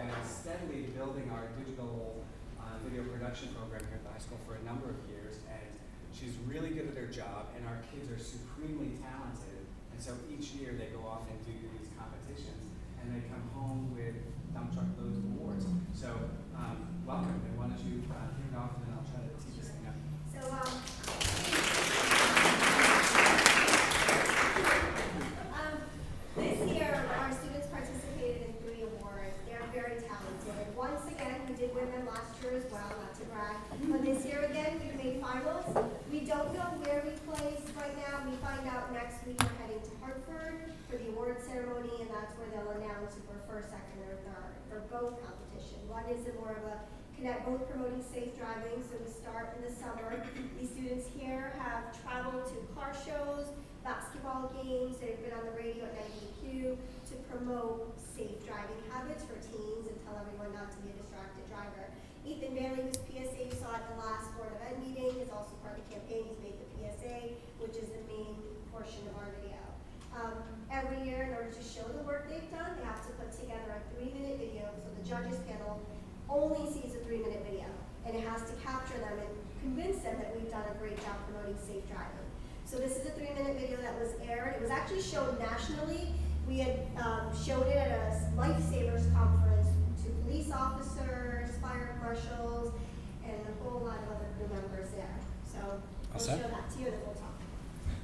been steadily building our digital video production program here at the high school for a number of years, and she's really good at her job, and our kids are supremely talented, and so each year they go off and do these competitions, and they come home with dump truck loads of awards. So welcome, and why don't you kick it off, and then I'll try to teach this thing up. So this year, our students participated in 3 awards. They're very talented. Once again, we did win them last year as well, not to brag. But this year again, we made finals. We don't know where we placed right now. We find out next week. We're heading to Hartford for the award ceremony, and that's where they'll announce if we're first, second, or third for both competitions. One is more of a connect, both promoting safe driving. So we start in the summer. These students here have traveled to car shows, basketball games. They've been on the radio at NBQ to promote safe driving habits for teens and tell everyone not to be a distracted driver. Ethan Bailey, who's PSA, you saw at the last Board of Ed meeting, is also part of the campaign. He's made the PSA, which is the main portion of our video. Every year, in order to show the work they've done, they have to put together a 3-minute video, so the judges panel only sees a 3-minute video, and it has to capture them and convince them that we've done a great job promoting safe driving. So this is a 3-minute video that was aired. It was actually shown nationally. We had showed it at a Lifesavers conference to police officers, fire marshals, and a whole lot of other crew members there. So we'll show that to you and then we'll talk.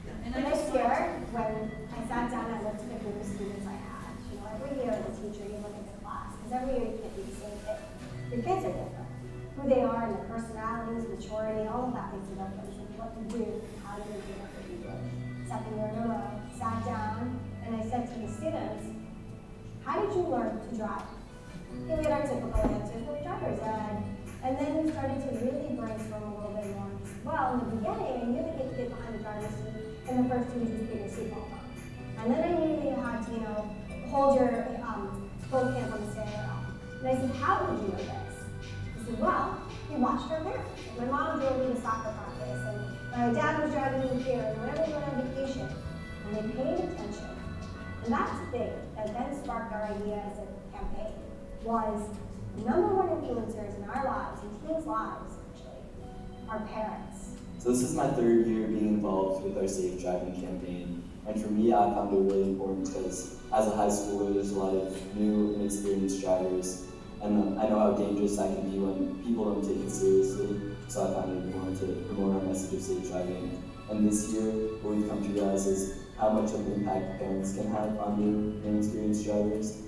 And this year, when I sat down and looked at the group of students I had, every year as a teacher you look at the class, because every year you can't do the same thing. Your kids are different. Who they are and their personalities, maturity, all of that makes a difference in what you do and how you do what you do. Second year in a row, sat down and I said to the students, how did you learn to drive? And we had our typical answers with driver's ed. And then we started to really brainstorm a little bit more. Well, in the beginning, I knew that you had to get behind the driver's seat in the first 2 weeks with your seatbelt on. And then I knew that you had to, hold your both hands on the steering wheel. And I said, how did you know this? He said, well, we watched our parents. My mom drove me to soccer practice, and my dad was driving me here, and whenever we went on vacation, and they paid attention. And that's the thing that then sparked our idea as a campaign, was number one influencers in our lives, in teens' lives, actually, are parents. So this is my 3rd year being involved with our Safe Driving campaign. And for me, I found it really important because as a high schooler, there's a lot of new and experienced drivers. And I know how dangerous that can be when people don't take it seriously. So I found it important to promote our message of safe driving. And this year, what we've come to realize is how much of an impact parents can have on new and experienced drivers.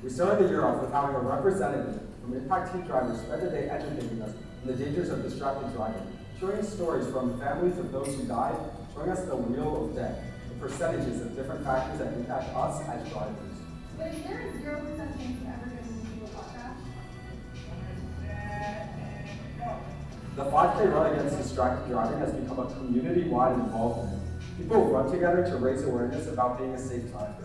We started the year off with having a representative from Impact Team Drivers spend the day educating us on the dangers of distracted driving, showing us stories from families of those who died, showing us the wheel of death, the percentages of different factors that impact us as drivers. But is there a 0% chance of ever getting into a car crash? The 5K run against distracted driving has become a community-wide involvement. People run together to raise awareness about being a safe driver.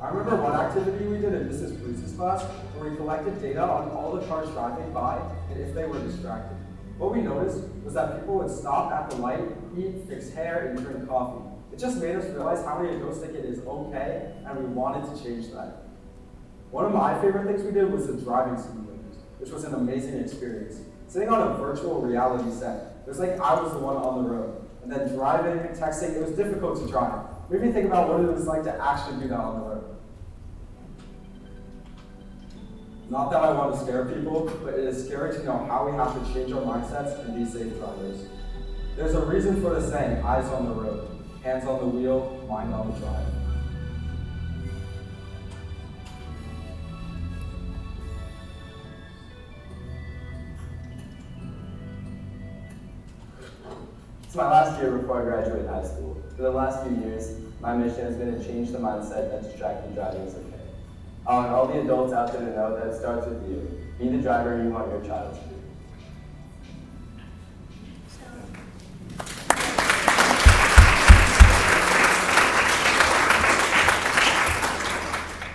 I remember one activity we did in Mrs. Bruce's class where we collected data on all the cars driving by and if they were distracted. What we noticed was that people would stop at the light, eat, fix hair, and drink coffee. It just made us realize how many of those think it is okay, and we wanted to change that. One of my favorite things we did was the driving simulators, which was an amazing experience. Sitting on a virtual reality set, it was like I was the one on the road. And then driving, texting, it was difficult to drive. Made me think about what it was like to actually do that on the road. Not that I want to scare people, but it is scary to know how we have to change our mindsets and be safe drivers. There's a reason for the saying, eyes on the road, hands on the wheel, mind on the drive. It's my last year before I graduate high school. For the last few years, my mission has been to change the mindset that distracted driving is okay. I want all the adults out there to know that it starts with you. Be the driver you want your child to be.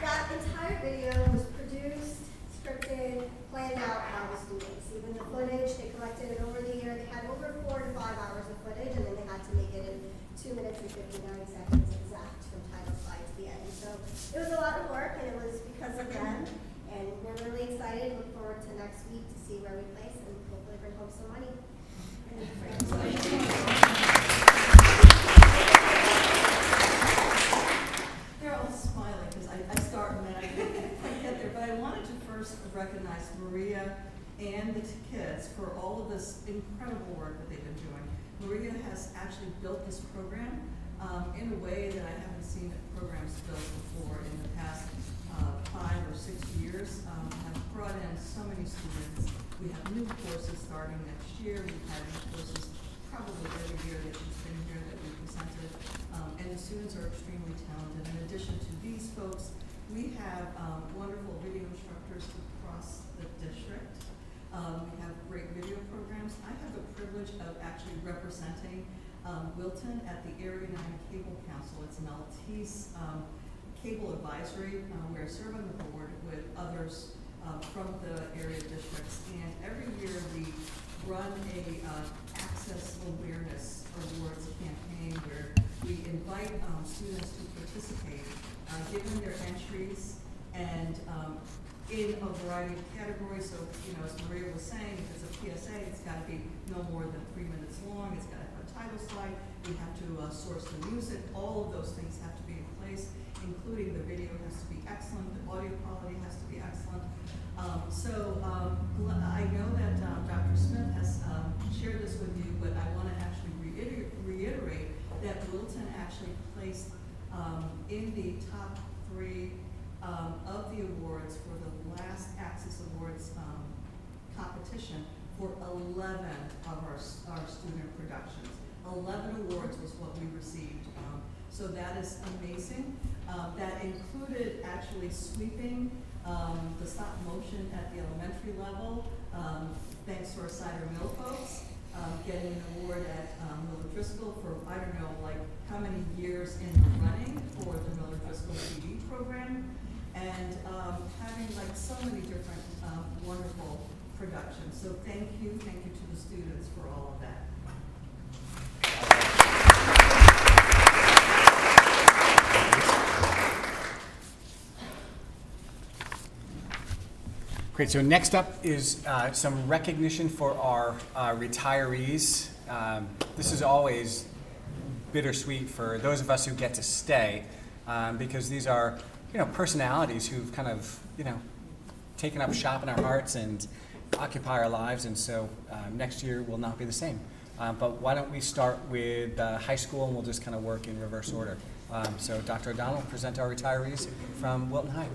That entire video was produced, scripted, planned out by the students. Even the footage, they collected it over the year. They had over 4 to 5 hours of footage, and then they had to make it in 2 minutes and 59 seconds exact from title slide to the end. So it was a lot of work, and it was next week to see where we place and hopefully bring home some money. They're all smiling because I start and then I get there. But I wanted to first recognize Maria and the kids for all of this incredible work that they've been doing. Maria has actually built this program in a way that I haven't seen programs built before in the past 5 or 6 years. Have brought in so many students. We have new courses starting next year. We've had new courses probably every year that she's been here that we presented. And the students are extremely talented. In addition to these folks, we have wonderful video instructors across the district. We have great video programs. I have the privilege of actually representing Wilton at the Area 9 Cable Council. It's an Altice cable advisory. Where I serve on the board with others from the area districts. And every year we run a Access Awareness Awards campaign where we invite students to participate, given their entries and in a variety of categories. So, you know, as Maria was saying, if it's a PSA, it's got to be no more than 3 minutes long. It's got to have a title slide. We have to source the music. All of those things have to be in place, including the video has to be excellent. The audio quality has to be excellent. I know that Dr. Smith has shared this with you, but I want to actually reiterate that Wilton actually placed in the top 3 of the awards for the last Access Awards competition for 11 of our student productions. 11 awards was what we received. So that is amazing. That included actually sweeping the stop motion at the elementary level, thanks to our Cider Mill folks, getting an award at Miller Driscoll for, I don't know, like how many years in the running for the Miller Driscoll TV program, and having like so many different wonderful productions. So thank you to the students for all of that. Great, so next up is some recognition for our retirees. This is always bittersweet for those of us who get to stay, because these are, personalities who've kind of, taken up shop in our hearts and occupy our lives, and so next year will not be the same. But why don't we start with high school, and we'll just kind of work in reverse order. So Dr. O'Donnell, present our retirees from Wilton High.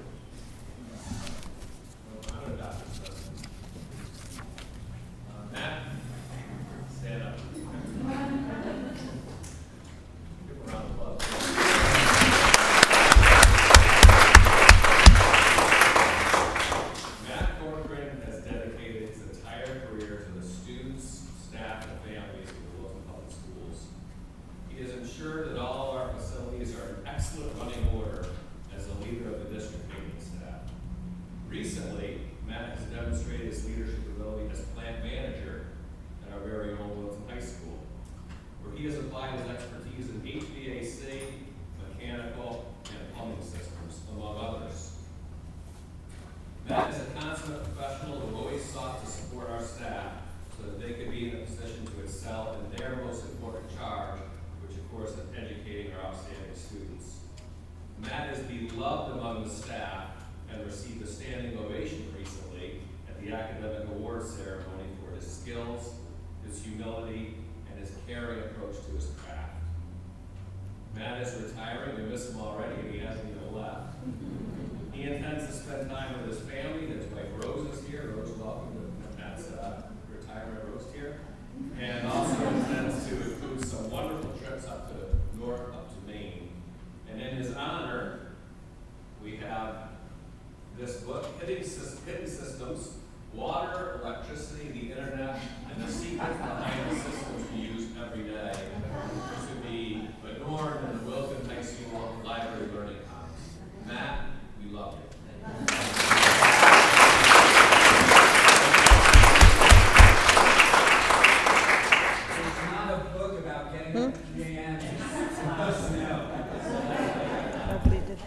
Matt, stand up. Give a round of applause. Matt Corcoran has dedicated his entire career to the students, staff, and families of the Wilton Public Schools. He has ensured that all of our facilities are in excellent running order as a leader of the district maintenance staff. Recently, Matt has demonstrated his leadership ability as plant manager at our very own Wilton High School, where he has applied his expertise in HVAC, mechanical, and plumbing systems, among others. Matt is a consummate professional who always sought to support our staff so that they could be in a position to excel in their most important charge, which of course is educating our outstanding students. Matt is beloved among the staff and received a standing ovation recently at the academic awards ceremony for his skills, his humility, and his caring approach to his craft. Matt is retiring. We miss him already, and he hasn't even left. He intends to spend time with his family. His wife Rose is here. Rose, welcome to Matt's retirement roast here. And also intends to include some wonderful trips up to Maine. And in his honor, we have this book, Hidden Systems, Water, Electricity, the Internet, and the Secrets Behind the Systems We Use Every Day, to be adorned in the Wilton High School Library Learning Commons. Matt, we love you. It's not a book about getting up at 3 a.m. No. Nobody did that.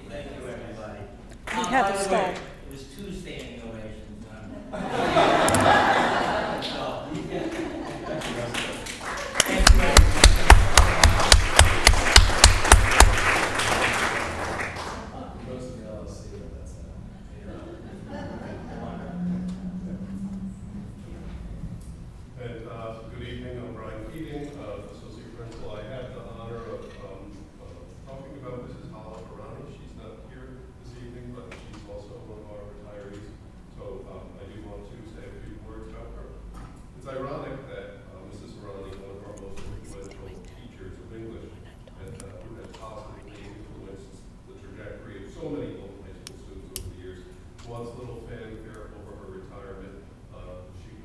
Thank you, everybody. You have By to the start. way, it was 2 standing ovations. once a little fanfare over her retirement. She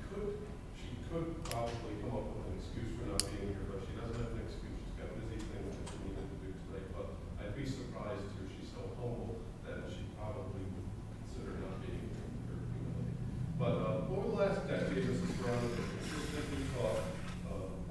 could probably come up with an excuse for not being here, but she doesn't have an excuse. She's got busy things that she needed to do today. But I'd be surprised too. She's so humble that she probably would consider not being here for her humility. But over the last decade, Mrs. Brown has consistently taught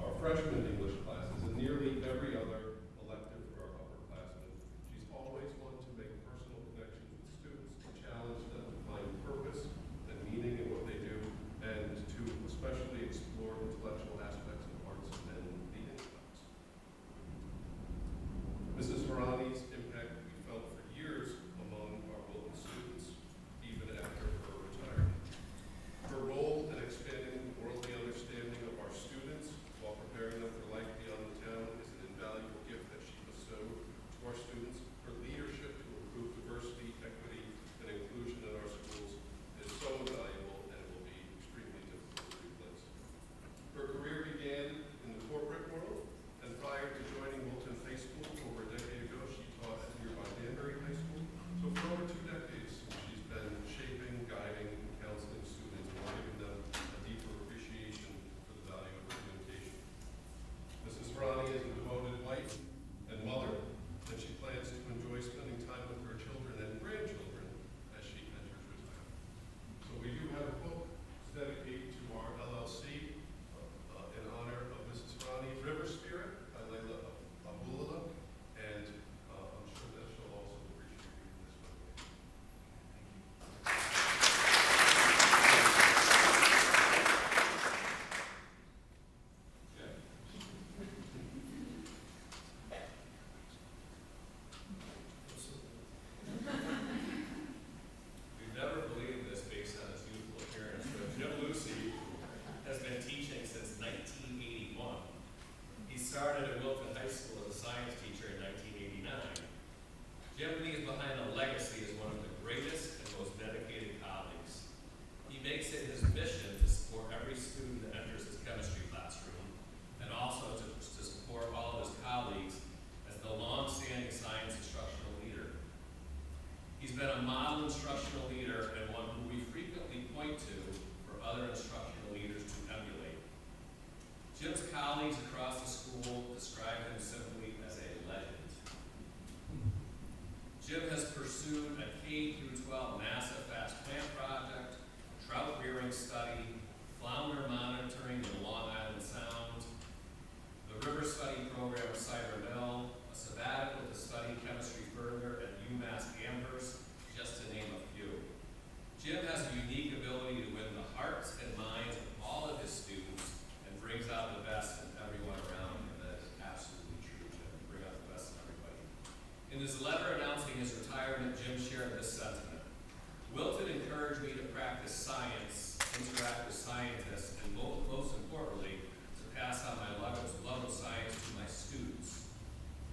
our freshman English classes and nearly every other elective for our upperclassmen. She's always wanted to make personal connections with students, to challenge them to find purpose and meaning in what they do, and to especially explore intellectual aspects of arts and the intellect. Mrs. Harani's impact will be felt for years among our Wilton students, even after her retirement. Her role in expanding the worldly understanding of our students while preparing them for life beyond the town is an invaluable gift that she bestowed to our students. Her leadership to improve diversity, equity, and inclusion in our schools is so invaluable and will be extremely difficult to replace. Her career began in the corporate world, and prior to joining Wilton High School over a decade ago, she taught at nearby Danbury High School. So for over 2 decades, she's been shaping, guiding, and counseling students while giving them a deeper appreciation for the value of communication. Mrs. Harani is a devoted wife and mother, and she plans to enjoy spending time with her children and grandchildren as she enters retirement. So we do have a book dedicated to our LLC in honor of Mrs. Harani, River Spirit by Layla Abulala, and I'm sure that she'll also appreciate reading this book. We've never believed this based on his youthful appearance, but Jim Lucy has been teaching since 1981. He started at Wilton High School as a science teacher in 1989. Jim leaves behind a legacy as one of the greatest and most dedicated colleagues. He makes it his mission to support every student that enters his chemistry classroom, and also to support all of his colleagues as the long-standing science instructional leader. He's been a model instructional leader and one who we frequently point to for other instructional leaders to emulate. Jim's colleagues across the school describe him simply as a legend. Jim has pursued a K-12 NASA fast plant project, trout rearing study, flounder monitoring in Long Island Sound, the river study program at Cider Mill, a sabbatical to study chemistry further at UMass Amherst, just to name a few. Jim has a unique ability to win the hearts and minds of all of his students and brings out the best in everyone around him. That is absolutely true, Jim. Bring out the best in everybody. In his letter announcing his retirement, Jim shared this sentiment. Wilton encouraged me to practice science, interact with scientists, and most importantly, to pass on my love of science to my students.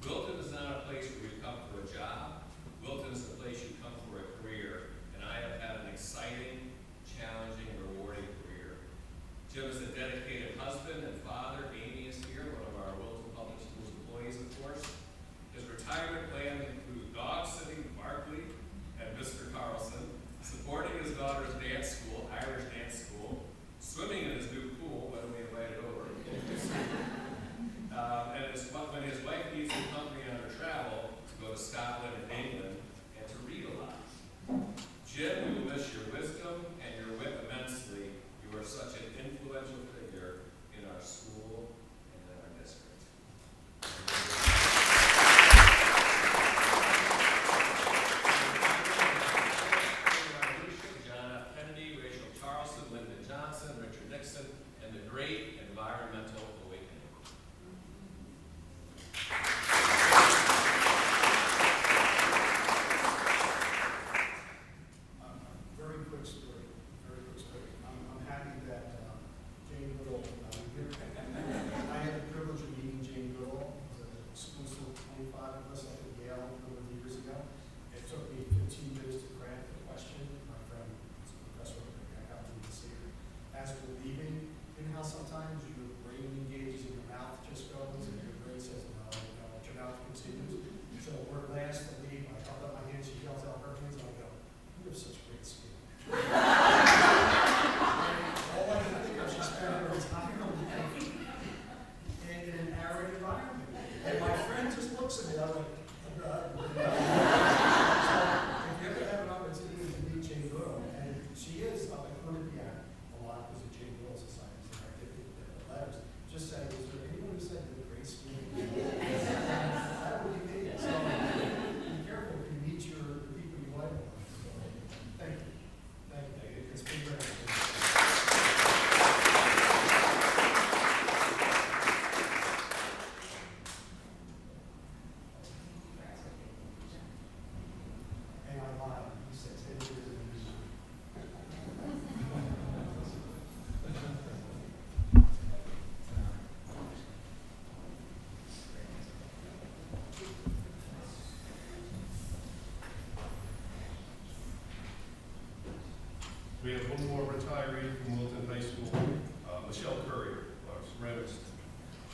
Wilton is not a place where you come for a job. Wilton is a place you come for a career, and I have had an exciting, challenging, and rewarding career. Jim is a dedicated husband and father. Amy is here, one of our Wilton Public Schools employees, of course. His retirement plans include dog sitting Barkley and Mr. Carlson, supporting his daughter's dance school, Irish dance school, swimming in his new pool when we invited over. And when his wife needs to accompany on her travel, to go to Scotland and England, and to read a lot. We have one more retiree from Wilton High School, Michelle Courier, our ceramicist.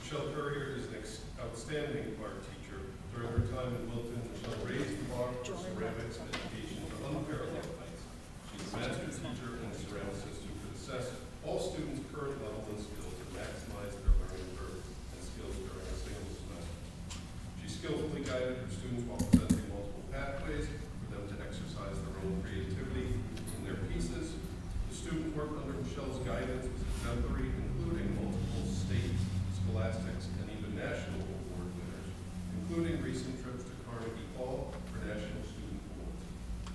Michelle Courier is an outstanding art teacher. During her time in Wilton, Michelle raised the bar for ceramics education to unparalleled heights. She's a master teacher and a ceramicist who could assess all students' current level and skills to maximize their learning curve and skills during a single semester. She skillfully guided her students while presenting multiple pathways for them to exercise their own creativity in their pieces. The student work under Michelle's guidance was exemplary, including multiple state, scholastics, and even national award winners, including recent trips to Carnegie Hall for national student awards.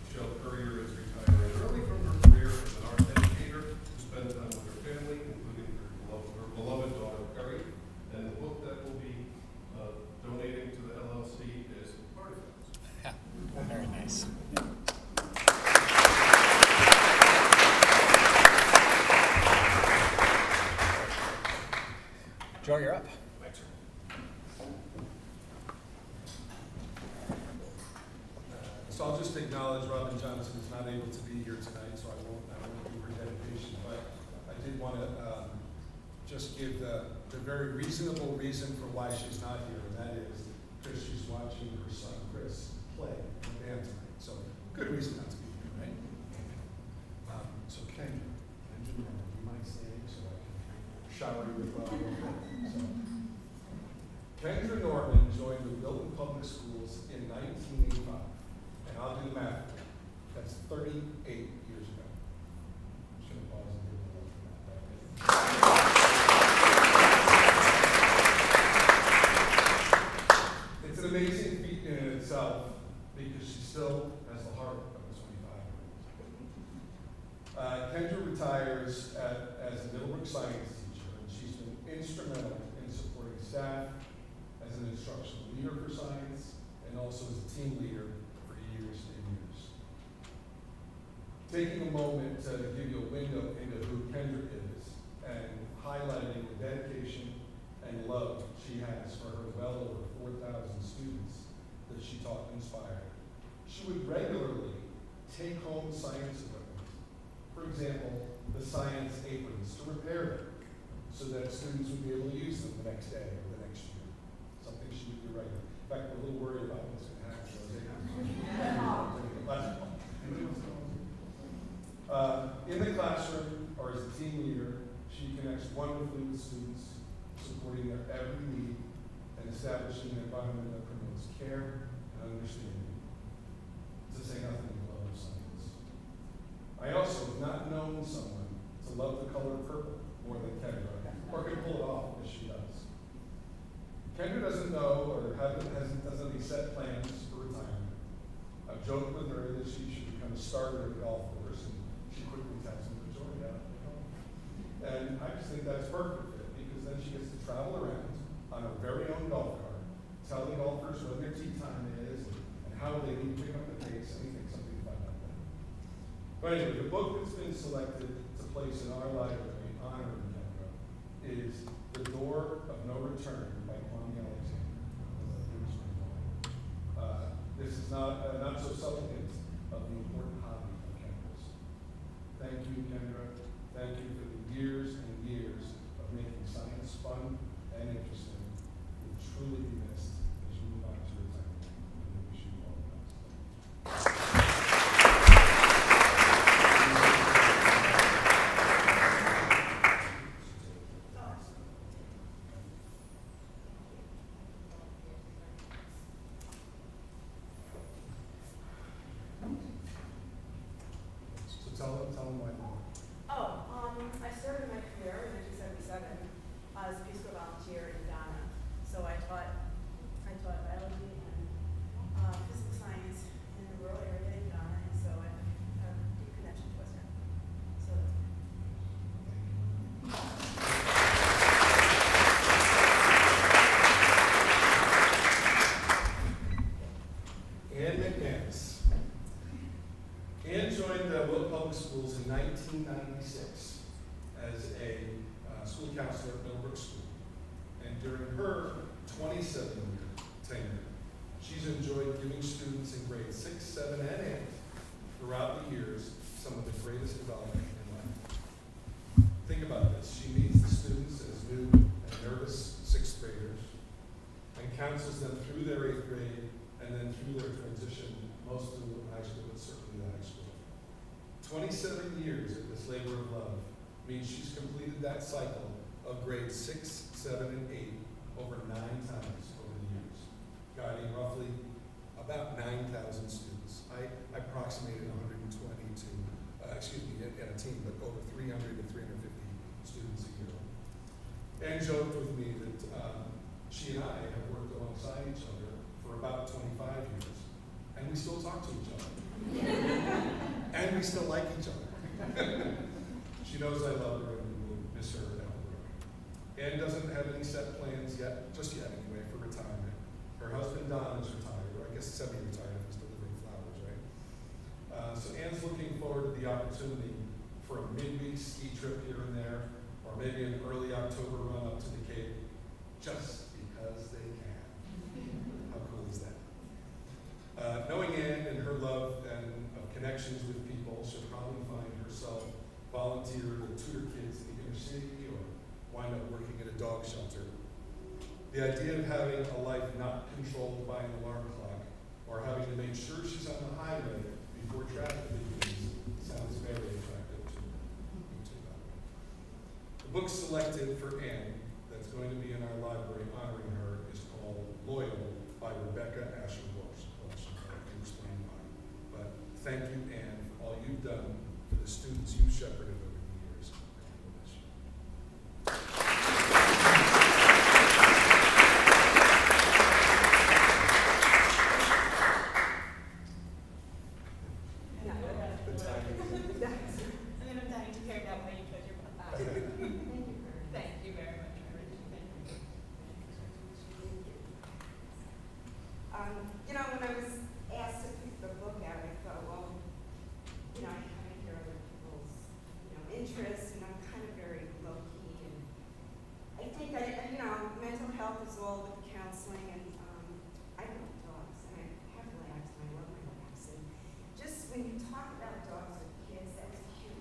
Michelle Courier is retiring early from her career as an art educator to spend time with her family, including her beloved daughter Perry. And the book that will be donating to the LLC is Artifacts. Very nice. Joe, you're up. So I'll just acknowledge Robin Johnson is not able to be here tonight, so I won't do her dedication, but I did want to just give the very reasonable reason for why she's not here, and that is because she's watching her son Chris play the band tonight. So good reason not to be here, right? So Kendra, you might stay so I can shower you with love. So, Kendra Norman joined the Wilton Public Schools in 1985. And I'll do the math. That's 38 years ago. I'm just going to pause and give a little math. It's an amazing feat in itself because she still has the heart of a 25-year-old. Kendra retires as a Middlebrook science teacher, and she's been instrumental in supporting staff as an instructional leader for science and also as a team leader for years and years. Taking a moment to give you a window into who Kendra is and highlighting the dedication and love she has for her well over 4,000 students that she taught and inspired. She would regularly take home science equipment, for example, the science aprons, to repair them so that students would be able to use them the next day or the next year. Something she would do regularly. In fact, we're a little worried about what's going to happen to those aprons. In the classroom or as a team leader, she connects wonderfully with students, supporting their every need and establishing an environment that promotes care and understanding, to say nothing of love of science. I also have not known someone to love the color purple more than Kendra, or can pull it off as she does. Kendra doesn't know or doesn't have any set plans for retirement. I've joked with her that she should become a starter at the golf course, and she quickly taps into Victoria. And I just think that's perfect fit, because then she gets to travel around on her very own golf cart, tell the golfers when their tee time is and how they need to pick up the pace, and we think something about that. But anyway, the book that's been selected to place in our library honoring Kendra is The Door of No Return by Kwame Alexander. This is not so subtle hint of the important hobby of Kendra's. Thank you, Kendra. Thank you for the years and years of making science fun and interesting. You'll truly be missed as you move on to retirement. And we wish you all the best. So tell them why. I started my career in 1977 as a Peace Corps volunteer in Ghana. So I taught biology and physical science in the rural area in Ghana, and so I have a deep connection to West Africa. So Ann McManus. Ann joined the Wilton Public Schools in 1996 as a school counselor at Middlebrook School. And during her 27-year tenure, she's enjoyed giving students in grades 6, 7, and 8 throughout the years some of the greatest development in life. Think about this. She meets the students as new and nervous sixth graders and counsels them through their eighth grade and then through their transition, most to high school, but certainly to high school. 27 years of this labor of love means she's completed that cycle of grades 6, 7, and 8 over 9 times over the years, guiding roughly about 9,000 students. I approximated 120 to, at a team, but over 300 to 350 students a year. And joked with me that she and I have worked alongside each other for about 25 years, and we still talk to each other. And we still like each other. She knows I love her and we will miss her down the road. Ann doesn't have any set plans yet, just yet anyway, for retirement. Her husband Don is retired, or I guess semi-retired if he's delivering flowers, right? So Ann's looking forward to the opportunity for a midweek ski trip here and there, or maybe an early October run up to the Cape, just because they can. How cool is that? Knowing Ann and her love and of connections with people, she'll probably find herself volunteer to tutor kids in the inner city or wind up working at a dog shelter. The idea of having a life not controlled by an alarm clock or having to make sure she's on the highway before traffic begins sounds very attractive to me. Me too, by the way. The book selected for Ann that's going to be in our library honoring her is called Loyal by Rebecca Asher Walsh. I can explain why. But thank you, Ann, for all you've done for the students you've shepherded over the years. And we will miss you. The timing is- And then I'm dying to hear that way you put your butt back. Thank you very much, Rich. Thank you. You know, when I was asked to pick the book out, I thought, well, you know, I kind of hear other people's, interests, and I'm kind of very low-key, and I think mental health is all with counseling, and I love dogs, and I have labs, and I love my labs, and just when you talk about dogs with kids, that was a huge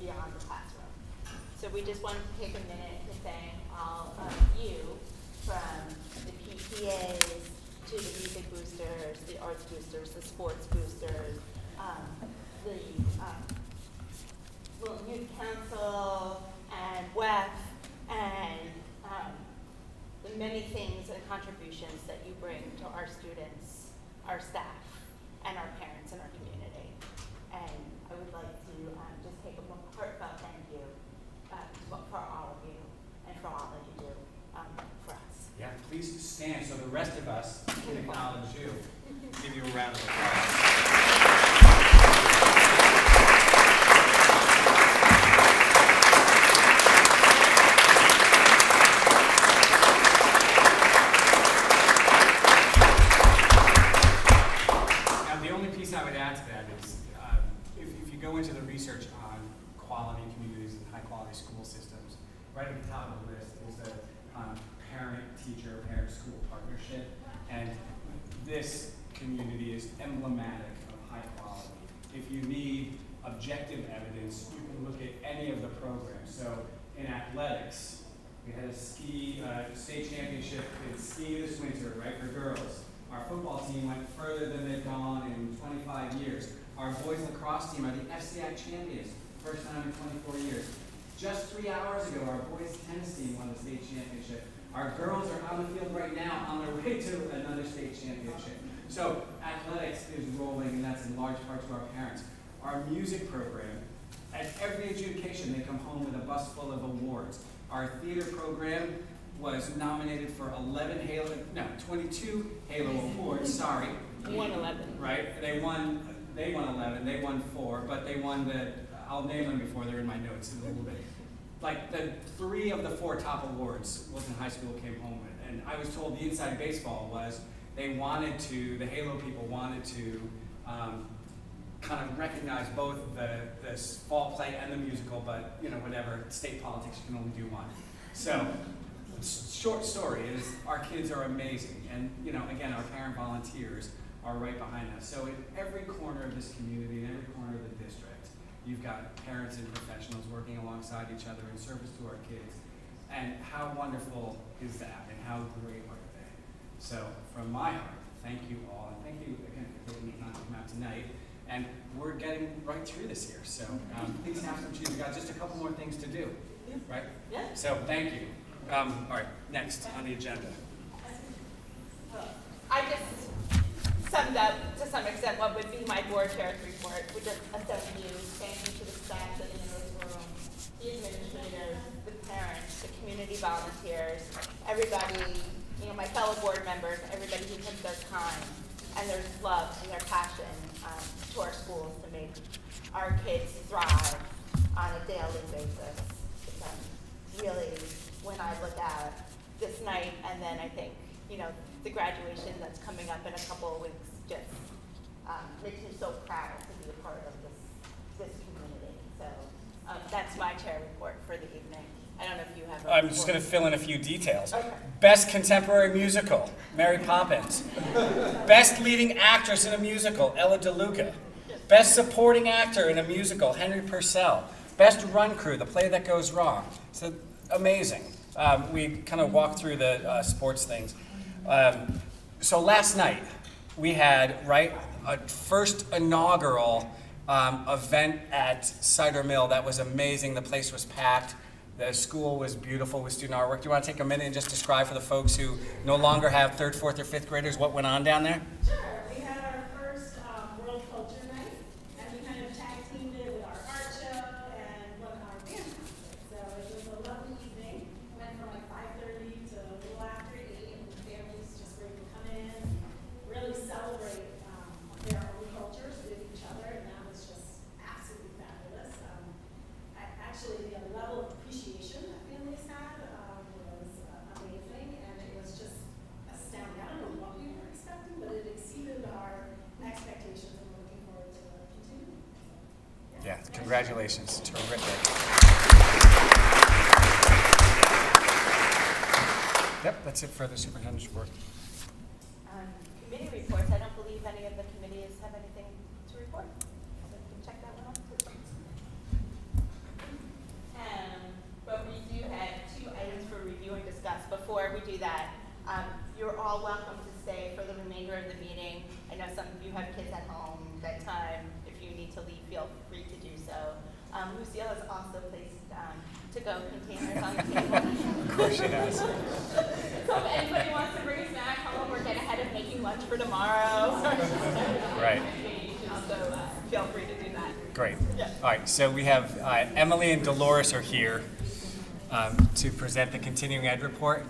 beyond the classroom. So we just wanted to take a minute to thank all of you, from the PTAs to the music boosters, the arts boosters, the sports boosters, the Little Youth Council, and WEF, and the many things and contributions that you bring to our students, our staff, and our parents in our community. And I would like to just take a heartfelt thank you for all of you and for all that you do for us. Yeah, please stand so the rest of us can acknowledge you. Give you a round of applause. Now, the only piece I would add to that is, if you go into the research on quality communities and high-quality school systems, right at the top of the list is the parent-teacher, parent-school partnership, and this community is emblematic of high quality. If you need objective evidence, you can look at any of the programs. So in athletics, we had a ski state championship in ski this winter, right, for girls. Our football team went further than they've gone in 25 years. Our boys lacrosse team are the FCI champions, first time in 24 years. Just 3 hours ago, our boys tennis team won the state championship. Our girls are on the field right now on their way to another state championship. So athletics is rolling, and that's in large part to our parents. Our music program, at every adjudication, they come home with a bus full of awards. Our theater program was nominated for 22 Halo Awards, sorry. We won 11. Right, they won 11, they won 4, but they won I'll name them before they're in my notes in a little bit. Like the 3 of the 4 top awards Wilson High School came home with. And I was told the inside baseball was the Halo people wanted to kind of recognize both the fall play and the musical, but whatever, state politics, you can only do one. So, short story is our kids are amazing. And again, our parent volunteers are right behind us. So in every corner of this community, in every corner of the district, you've got parents and professionals working alongside each other in service to our kids. And how wonderful is that, and how great are they? So from my heart, thank you all, and thank you again for taking the time to come out tonight. And we're getting right through this here, so please have some cheese. We've got just a couple more things to do, right? Yeah. So thank you. All right, next on the agenda. I just summed up to some extent what would be my board chair's report, which is a thank you to the staff in this room, the administrators, the parents, the community volunteers, everybody, my fellow board members, everybody who puts their time and their love and their passion to our schools to make our kids thrive on a daily basis. Really, when I look at this night, and then I think, the graduation that's coming up in a couple of weeks just makes me so proud to be a part of this community. So that's my chair report for the evening. I don't know if you have a I'm just going to fill in a few details. Okay. Best contemporary musical, Mary Poppins. Best leading actress in a musical, Ella DeLuca. Best supporting actor in a musical, Henry Purcell. Best run crew, The Play That Goes Wrong. So amazing. We kind of walked through the sports things. So last night we had a first inaugural event at Cider Mill that was amazing. The place was packed. The school was beautiful with student artwork. Do you want to take a minute and just describe for the folks who no longer have 3rd, 4th, or 5th graders what went on down there? Sure. We had our first World Culture Night, and we kind of tag teamed it with our art show and one of our band concerts. So it was a lovely evening. Went from like 5:30 to a little after 8, and the families just were able to come in, really celebrate their own cultures with each other, and that was just absolutely fabulous. Actually, the level of appreciation that families had was amazing, and it was just astounding. I don't know what we were expecting, but it exceeded our expectations, and we're looking forward to continuing. So, Yeah, congratulations. Terrific. Yep, that's it for the superintendent's report. Committee reports, I don't believe any of the committees have anything to report. So we can check that one off. do that, you're all welcome to stay for the remainder of the meeting. I know some of you have kids at home, bedtime. If you need to leave, feel free to do so. Lucille has also placed to-go containers on the table. Of course she has. So if anybody wants to bring a snack home or get ahead of making lunch for tomorrow, Right. you can also feel free to do that. Great. Yeah. All right, so we have Emily and Dolores are here to present the continuing ed report.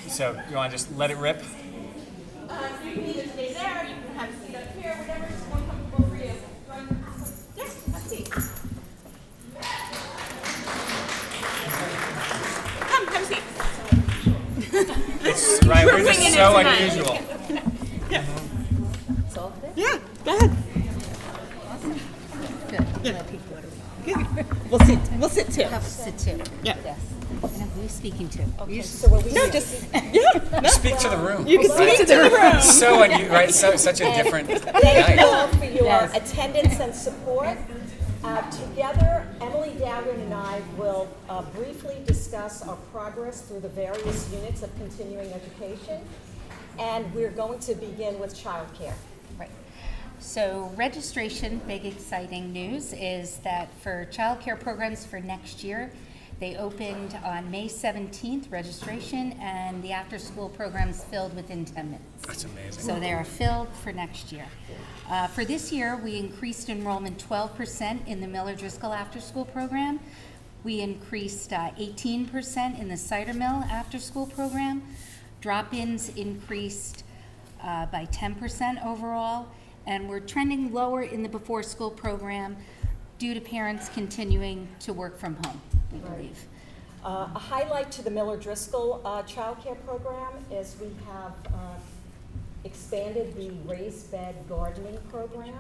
So you want to just let it rip? You can either stay there, you can have a seat up here, whatever is more comfortable for you. You want to, yeah, have a seat. Come, have a seat. It's right. We're just so unusual. Yeah. It's all good? Yeah, go ahead. Good. Yeah. Yeah. We'll sit too. Sit too. Yeah. Yes. And who are you speaking to? Okay, so are we? No, just, yeah. Speak to the room. You can speak to the room. So unusual, right? Such a different Thank you all night. for your Yes. attendance and support. Together, Emily Dowden and I will briefly discuss our progress through the various units of continuing education. And we're going to begin with childcare. Right. So registration, big exciting news is that for childcare programs for next year, they opened on May 17th, registration, and the after-school programs filled within 10 minutes. That's amazing. So they are filled for next year. For this year, we increased enrollment 12% in the Miller Driscoll after-school program. We increased 18% in the Cider Mill after-school program. Drop-ins increased by 10% overall, and we're trending lower in the before-school program due to parents continuing to work from home, we believe. A highlight to the Miller Driscoll childcare program is we have expanded the raised bed gardening program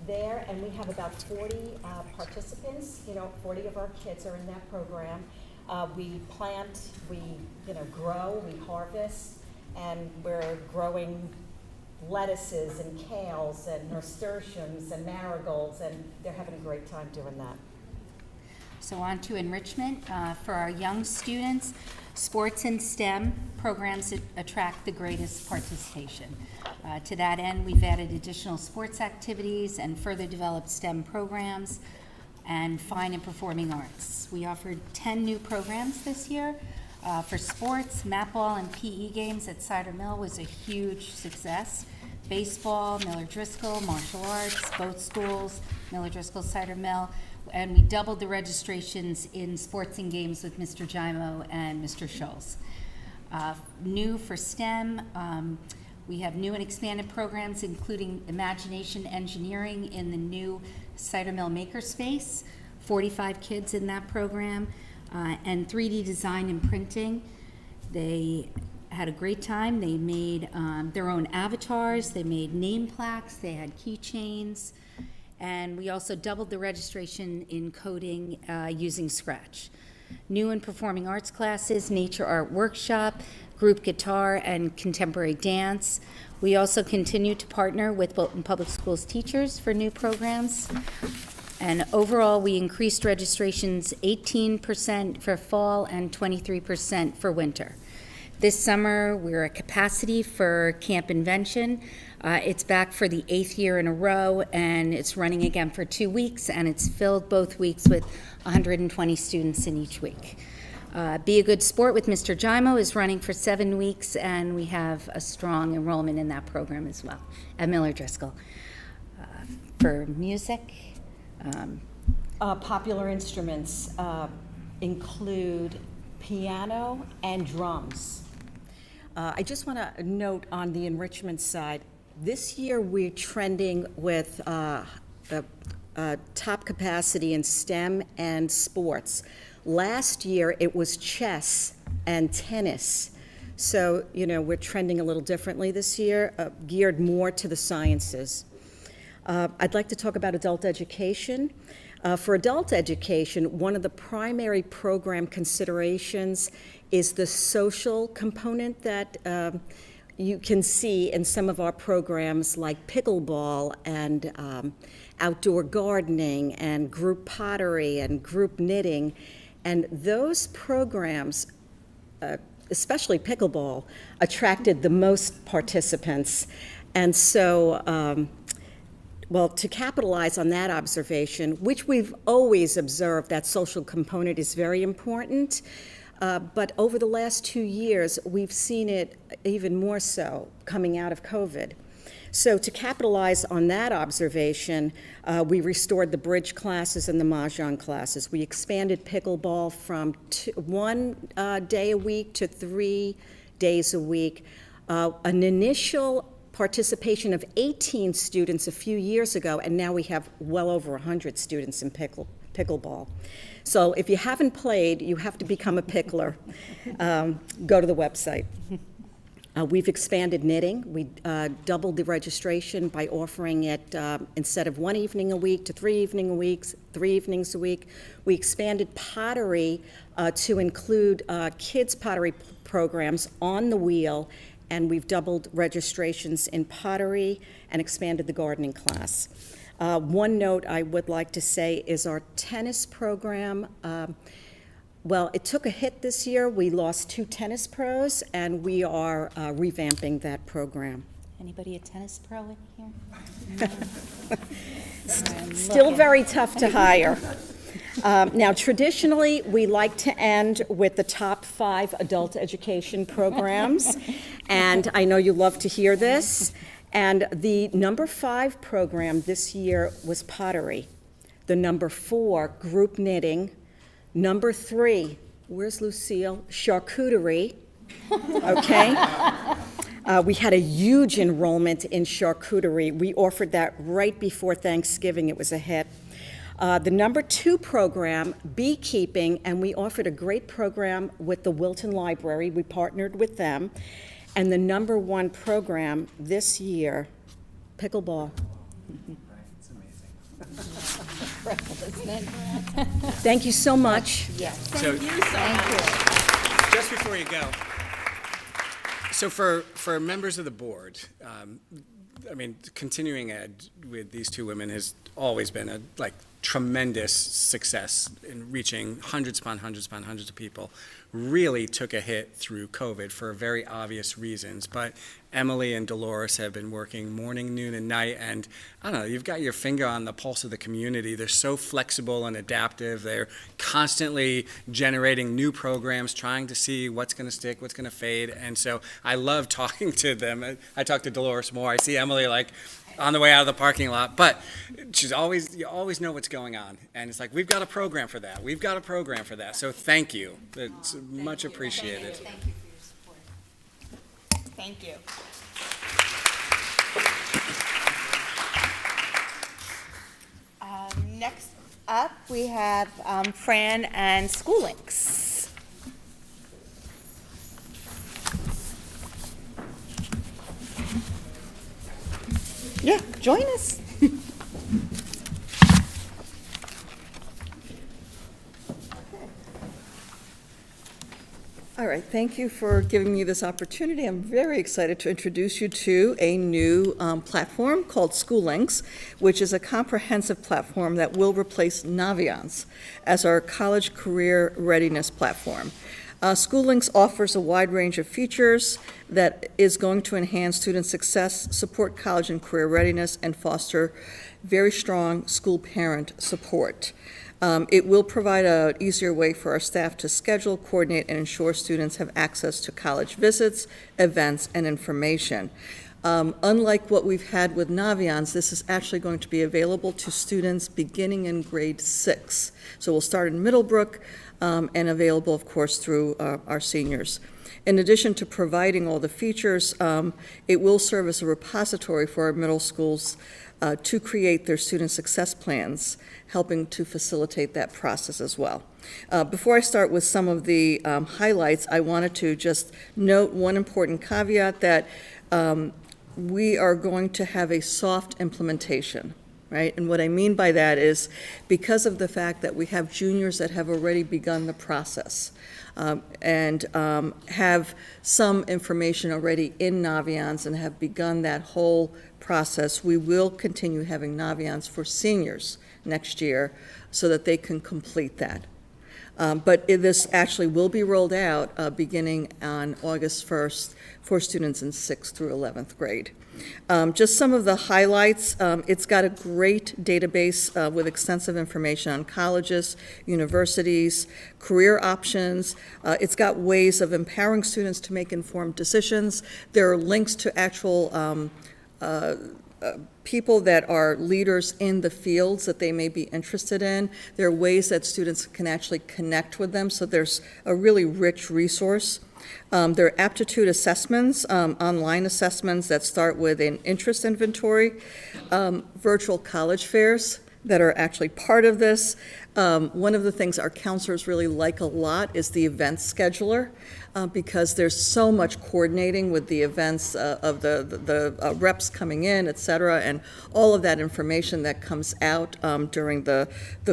there, and we have about 40 participants. 40 of our kids are in that program. We plant, we grow, we harvest, and we're growing lettuces and kales and nasturtiums and marigolds, and they're having a great time doing that. So on to enrichment. For our young students, sports and STEM programs that attract the greatest participation. To that end, we've added additional sports activities and further developed STEM programs and fine and performing arts. We offered 10 new programs this year. For sports, mat ball and PE games at Cider Mill was a huge success. Baseball, Miller Driscoll, martial arts, both schools, Miller Driscoll, Cider Mill, and we doubled the registrations in sports and games with Mr. Jimo and Mr. Scholes. New for STEM, we have new and expanded programs including Imagination Engineering in the new Cider Mill Makerspace, 45 kids in that program, and 3D design and printing. They had a great time. They made their own avatars, they made name plaques, they had keychains, and we also doubled the registration in coding using Scratch. New and performing arts classes, nature art workshop, group guitar, and contemporary dance. We also continue to partner with Bolton Public Schools teachers for new programs. And overall, we increased registrations 18% for fall and 23% for winter. This summer, we're at capacity for Camp Invention. It's back for the 8th year in a row, and it's running again for 2 weeks, and it's filled both weeks with 120 students in each week. Be a Good Sport with Mr. Jimo is running for 7 weeks, and we have a strong enrollment in that program as well at Miller Driscoll. For music, Popular instruments include piano and drums. I just want to note on the enrichment side, this year we're trending with top capacity in STEM and sports. Last year it was chess and tennis. So, we're trending a little differently this year, geared more to the sciences. I'd like to talk about adult education. For adult education, one of the primary program considerations is the social component that you can see in some of our programs like pickleball and outdoor gardening and group pottery and group knitting. And those programs especially pickleball, attracted the most participants. And so, well, to capitalize on that observation, which we've always observed that social component is very important, but over the last 2 years, we've seen it even more so coming out of COVID. So to capitalize on that observation, we restored the bridge classes and the mahjong classes. We expanded pickleball from 1 day a week to 3 days a week. An initial participation of 18 students a few years ago, and now we have well over 100 students in pickleball. So if you haven't played, you have to become a pickler. Go to the website. We've expanded knitting. We doubled the registration by offering it instead of 1 evening a week to 3 evenings a week. We expanded pottery to include kids' pottery programs on the wheel, and we've doubled registrations in pottery and expanded the gardening class. One note I would like to say is our tennis program. Well, it took a hit this year. We lost 2 tennis pros, and we are revamping that program. Anybody a tennis pro in here? Still very tough to hire. Now, traditionally, we like to end with the top 5 adult education programs, and I know you love to hear this. And the number 5 program this year was pottery. The number 4, group knitting. Number 3, where's Lucille? Charcuterie, okay? We had a huge enrollment in charcuterie. We offered that right before Thanksgiving. It was a hit. The number 2 program, beekeeping, and we offered a great program with the Wilton Library. We partnered with them. And the number 1 program this year, pickleball. It's amazing. Thank you so much. Yes. Thank you so much. Just before you go, so for members of the board, I mean, continuing ed with these 2 women has always been a tremendous success in reaching hundreds upon hundreds upon hundreds of people. Really took a hit through COVID for very obvious reasons, but Emily and Dolores have been working morning, noon, and night, and I don't know, you've got your finger on the pulse of the community. They're so flexible and adaptive. They're constantly generating new programs, trying to see what's going to stick, what's going to fade, and so I love talking to them. I talk to Dolores more. I see Emily on the way out of the parking lot, but you always know what's going on, and it's like, we've got a program for that. We've got a program for that. So thank you. It's much appreciated. Thank you for your support. Thank you. Next up, we have Fran and School Links. Yeah, join us. All right, thank you for giving me this opportunity. I'm very excited to introduce you to a new platform called School Links, which is a comprehensive platform that will replace Naviance as our college career readiness platform. School Links offers a wide range of features that is going to enhance student success, support college and career readiness, and foster very strong school parent support. It will provide an easier way for our staff to schedule, coordinate, and ensure students have access to college visits, events, and information. Unlike what we've had with Naviance, this is actually going to be available to students beginning in grade 6. So we'll start in Middlebrook and available, of course, through our seniors. In addition to providing all the features, it will serve as a repository for our middle schools to create their student success plans, helping to facilitate that process as well. Before I start with some of the highlights, I wanted to just note one important caveat that we are going to have a soft implementation, right? And what I mean by that is because of the fact that we have juniors that have already begun the process and have some information already in Naviance and have begun that whole process, we will continue having Naviance for seniors next year so that they can complete that. But this actually will be rolled out beginning on August 1st for students in 6th through 11th grade. Just some of the highlights. It's got a great database with extensive information on colleges, universities, career options. It's got ways of empowering students to make informed decisions. There are links to actual people that are leaders in the fields that they may be interested in. There are ways that students can actually connect with them, so there's a really rich resource. There are aptitude assessments, online assessments that start with an interest inventory, virtual college fairs that are actually part of this. One of the things our counselors really like a lot is the event scheduler, because there's so much coordinating with the events of the reps coming in, et cetera, and all of that information that comes out during the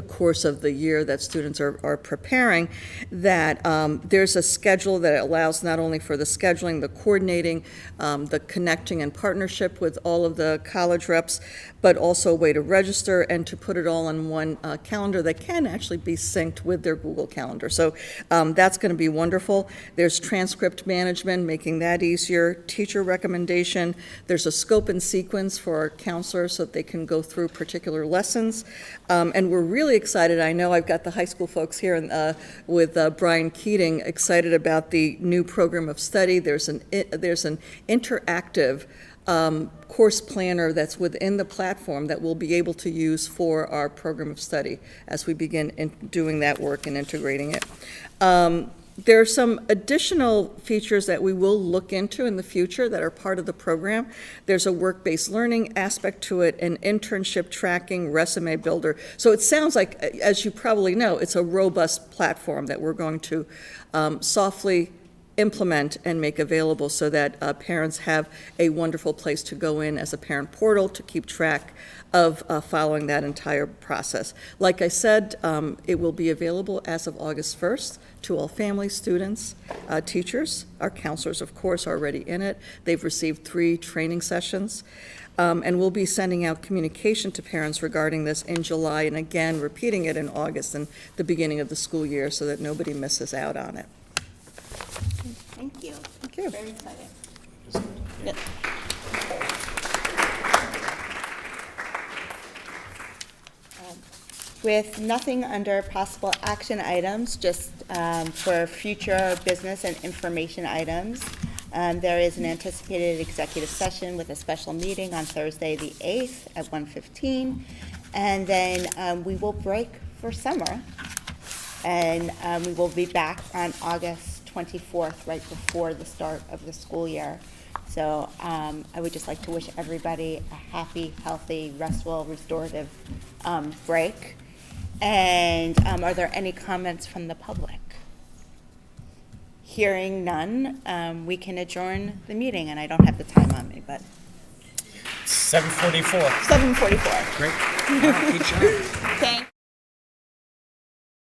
course of the year that students are preparing, that there's a schedule that allows not only for the scheduling, the coordinating, the connecting and partnership with all of the college reps, but also a way to register and to put it all on one calendar that can actually be synced with their Google Calendar. So that's going to be wonderful. There's transcript management, making that easier, teacher recommendation. There's a scope and sequence for our counselors so that they can go through particular lessons. And we're really excited. I know I've got the high school folks here with Brian Keating excited about the new program of study. There's an interactive course planner that's within the platform that we'll be able to use for our program of study as we begin doing that work and integrating it. There are some additional features that we will look into in the future that are part of the program. There's a work-based learning aspect to it, an internship tracking, resume builder. So it sounds like, as you probably know, it's a robust platform that we're going to softly implement and make available so that parents have a wonderful place to go in as a parent portal to keep track of following that entire process. Like I said, it will be available as of August 1st to all families, students, teachers. Our counselors, of course, are already in it. They've received 3 training sessions. And we'll be sending out communication to parents regarding this in July, and again, repeating it in August and the beginning of the school year so that nobody misses out on it. Thank you. Thank you. Very exciting. Yep. With nothing under possible action items, just for future business and information items, there is an anticipated executive session with a special meeting on Thursday the 8th at 1:15, and then we will break for summer, and we will be back on August 24th, right before the start of the school year. So I would just like to wish everybody a happy, healthy, restful, restorative break. And are there any comments from the public? Hearing none, we can adjourn the meeting, and I don't have the time on me, but 7:44. 7:44. Great. Wow, good job. Thank